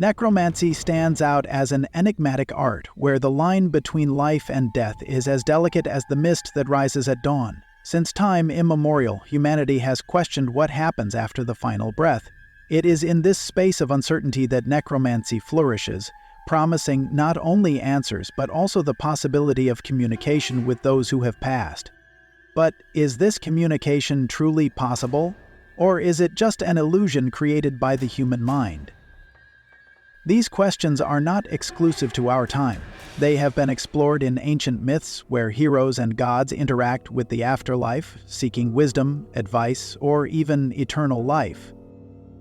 Necromancy stands out as an enigmatic art where the line between life and death is as delicate as the mist that rises at dawn. Since time immemorial, humanity has questioned what happens after the final breath. It is in this space of uncertainty that necromancy flourishes, promising not only answers but also the possibility of communication with those who have passed. But is this communication truly possible? Or is it just an illusion created by the human mind? These questions are not exclusive to our time. They have been explored in ancient myths where heroes and gods interact with the afterlife, seeking wisdom, advice, or even eternal life.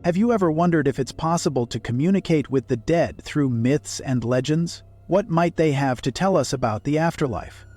Have you ever wondered if it's possible to communicate with the dead through myths and legends? What might they have to tell us about the afterlife?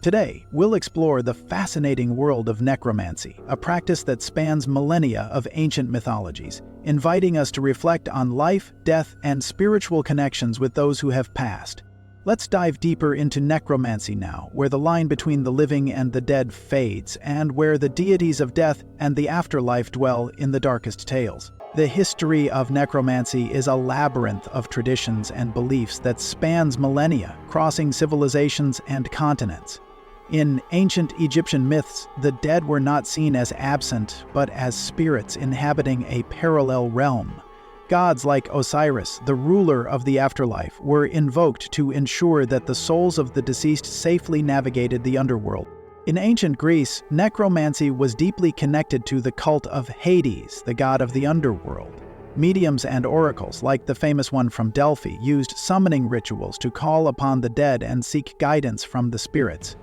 Today, we'll explore the fascinating world of necromancy, a practice that spans millennia of ancient mythologies, inviting us to reflect on life, death, and spiritual connections with those who have passed. Let's dive deeper into necromancy now, where the line between the living and the dead fades, and where the deities of death and the afterlife dwell in the darkest tales. The history of necromancy is a labyrinth of traditions and beliefs that spans millennia, crossing civilizations and continents. In ancient Egyptian myths, the dead were not seen as absent, but as spirits inhabiting a parallel realm. Gods like Osiris, the ruler of the afterlife, were invoked to ensure that the souls of the deceased safely navigated the underworld. In ancient Greece, necromancy was deeply connected to the cult of Hades, the god of the underworld. Mediums and oracles, like the famous one from Delphi, used summoning rituals to call upon the dead and seek guidance from the spirits.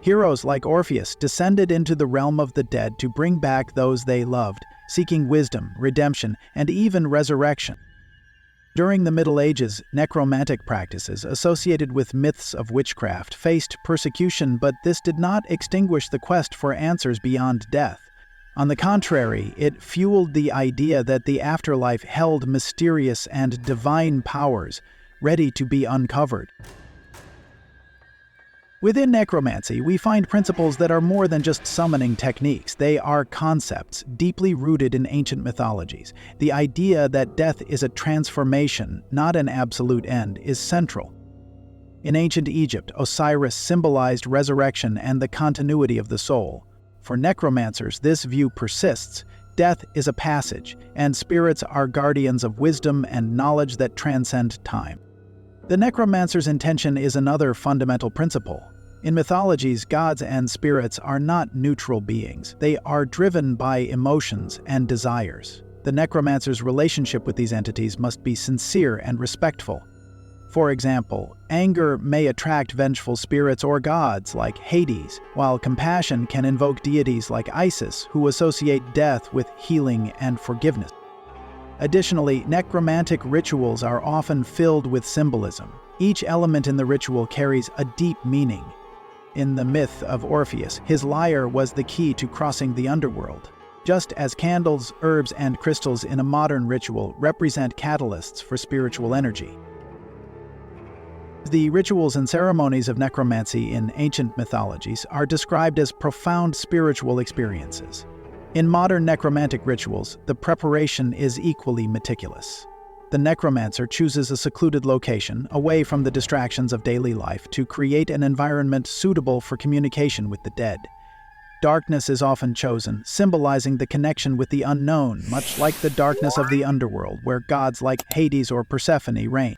Heroes like Orpheus descended into the realm of the dead to bring back those they loved, seeking wisdom, redemption, and even resurrection. During the Middle Ages, necromantic practices associated with myths of witchcraft faced persecution, but this did not extinguish the quest for answers beyond death. On the contrary, it fueled the idea that the afterlife held mysterious and divine powers, ready to be uncovered. Within necromancy, we find principles that are more than just summoning techniques. They are concepts deeply rooted in ancient mythologies. The idea that death is a transformation, not an absolute end, is central. In ancient Egypt, Osiris symbolized resurrection and the continuity of the soul. For necromancers, this view persists. Death is a passage, and spirits are guardians of wisdom and knowledge that transcend time. The necromancer's intention is another fundamental principle. In mythologies, gods and spirits are not neutral beings. They are driven by emotions and desires. The necromancer's relationship with these entities must be sincere and respectful. For example, anger may attract vengeful spirits or gods like Hades, while compassion can invoke deities like Isis, who associate death with healing and forgiveness. Additionally, necromantic rituals are often filled with symbolism. Each element in the ritual carries a deep meaning. In the myth of Orpheus, his lyre was the key to crossing the underworld. Just as candles, herbs, and crystals in a modern ritual represent catalysts for spiritual energy. The rituals and ceremonies of necromancy in ancient mythologies are described as profound spiritual experiences. In modern necromantic rituals, the preparation is equally meticulous. The necromancer chooses a secluded location, away from the distractions of daily life, to create an environment suitable for communication with the dead. Darkness is often chosen, symbolizing the connection with the unknown, much like the darkness of the underworld, where gods like Hades or Persephone reign.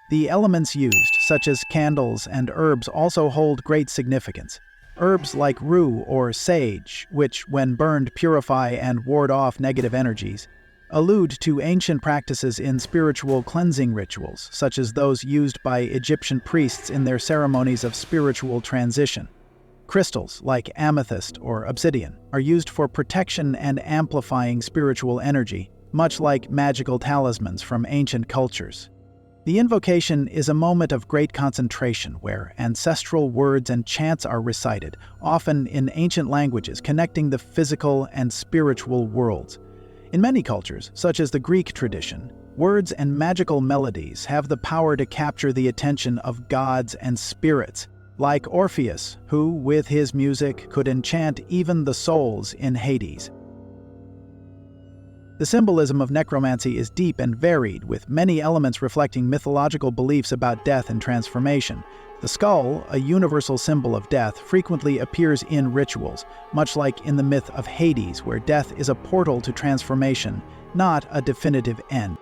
The elements used, such as candles and herbs, also hold great significance. Herbs like rue or sage, which, when burned, purify and ward off negative energies, allude to ancient practices in spiritual cleansing rituals, such as those used by Egyptian priests in their ceremonies of spiritual transition. Crystals, like amethyst or obsidian, are used for protection and amplifying spiritual energy, much like magical talismans from ancient cultures. The invocation is a moment of great concentration where ancestral words and chants are recited, often in ancient languages connecting the physical and spiritual worlds. In many cultures, such as the Greek tradition, words and magical melodies have the power to capture the attention of gods and spirits, like Orpheus, who, with his music, could enchant even the souls in Hades. The symbolism of necromancy is deep and varied, with many elements reflecting mythological beliefs about death and transformation. The skull, a universal symbol of death, frequently appears in rituals, much like in the myth of Hades, where death is a portal to transformation, not a definitive end.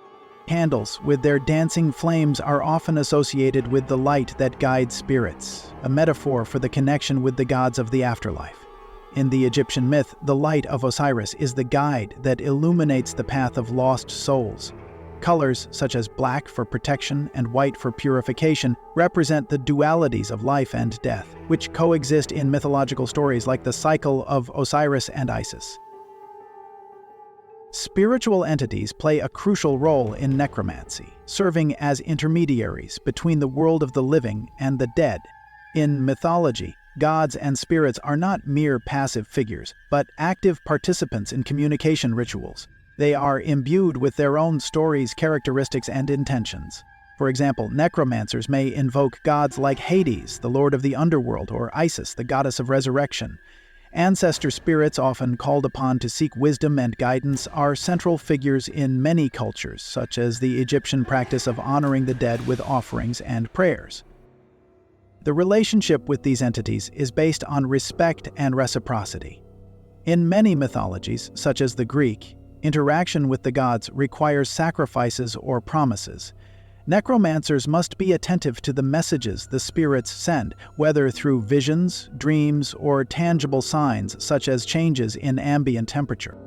Candles, with their dancing flames, are often associated with the light that guides spirits, a metaphor for the connection with the gods of the afterlife. In the Egyptian myth, the light of Osiris is the guide that illuminates the path of lost souls. Colors, such as black for protection and white for purification, represent the dualities of life and death, which coexist in mythological stories like the cycle of Osiris and Isis. Spiritual entities play a crucial role in necromancy, serving as intermediaries between the world of the living and the dead. In mythology, gods and spirits are not mere passive figures, but active participants in communication rituals. They are imbued with their own stories, characteristics, and intentions. For example, necromancers may invoke gods like Hades, the lord of the underworld, or Isis, the goddess of resurrection. Ancestor spirits, often called upon to seek wisdom and guidance, are central figures in many cultures, such as the Egyptian practice of honoring the dead with offerings and prayers. The relationship with these entities is based on respect and reciprocity. In many mythologies, such as the Greek, interaction with the gods requires sacrifices or promises. Necromancers must be attentive to the messages the spirits send, whether through visions, dreams, or tangible signs such as changes in ambient temperature.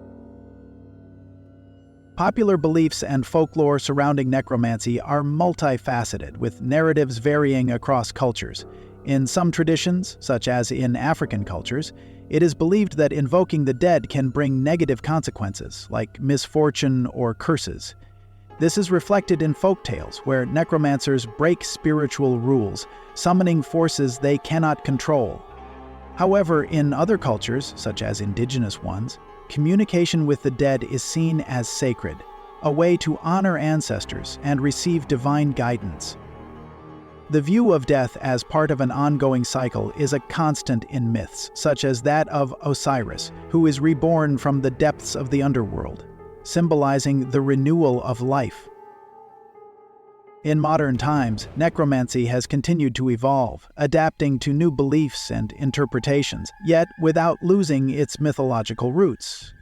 Popular beliefs and folklore surrounding necromancy are multifaceted, with narratives varying across cultures. In some traditions, such as in African cultures, it is believed that invoking the dead can bring negative consequences, like misfortune or curses. This is reflected in folk tales, where necromancers break spiritual rules, summoning forces they cannot control. However, in other cultures, such as indigenous ones, communication with the dead is seen as sacred, a way to honor ancestors and receive divine guidance. The view of death as part of an ongoing cycle is a constant in myths, such as that of Osiris, who is reborn from the depths of the underworld, symbolizing the renewal of life. In modern times, necromancy has continued to evolve, adapting to new beliefs and interpretations, yet without losing its mythological roots.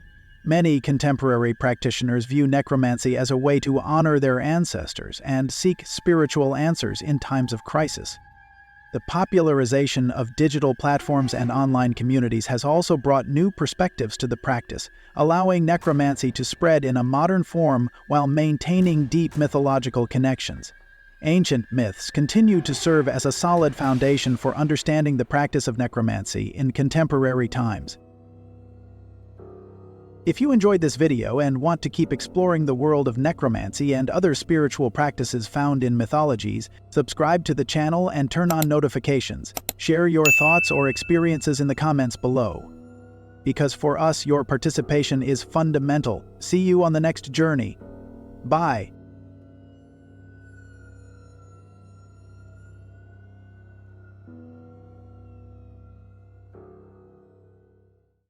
Many contemporary practitioners view necromancy as a way to honor their ancestors and seek spiritual answers in times of crisis. The popularization of digital platforms and online communities has also brought new perspectives to the practice, allowing necromancy to spread in a modern form while maintaining deep mythological connections. Ancient myths continue to serve as a solid foundation for understanding the practice of necromancy in contemporary times. If you enjoyed this video and want to keep exploring the world of necromancy and other spiritual practices found in mythologies, subscribe to the channel and turn on notifications. Share your thoughts or experiences in the comments below. Because for us, your participation is fundamental. See you on the next journey. Bye.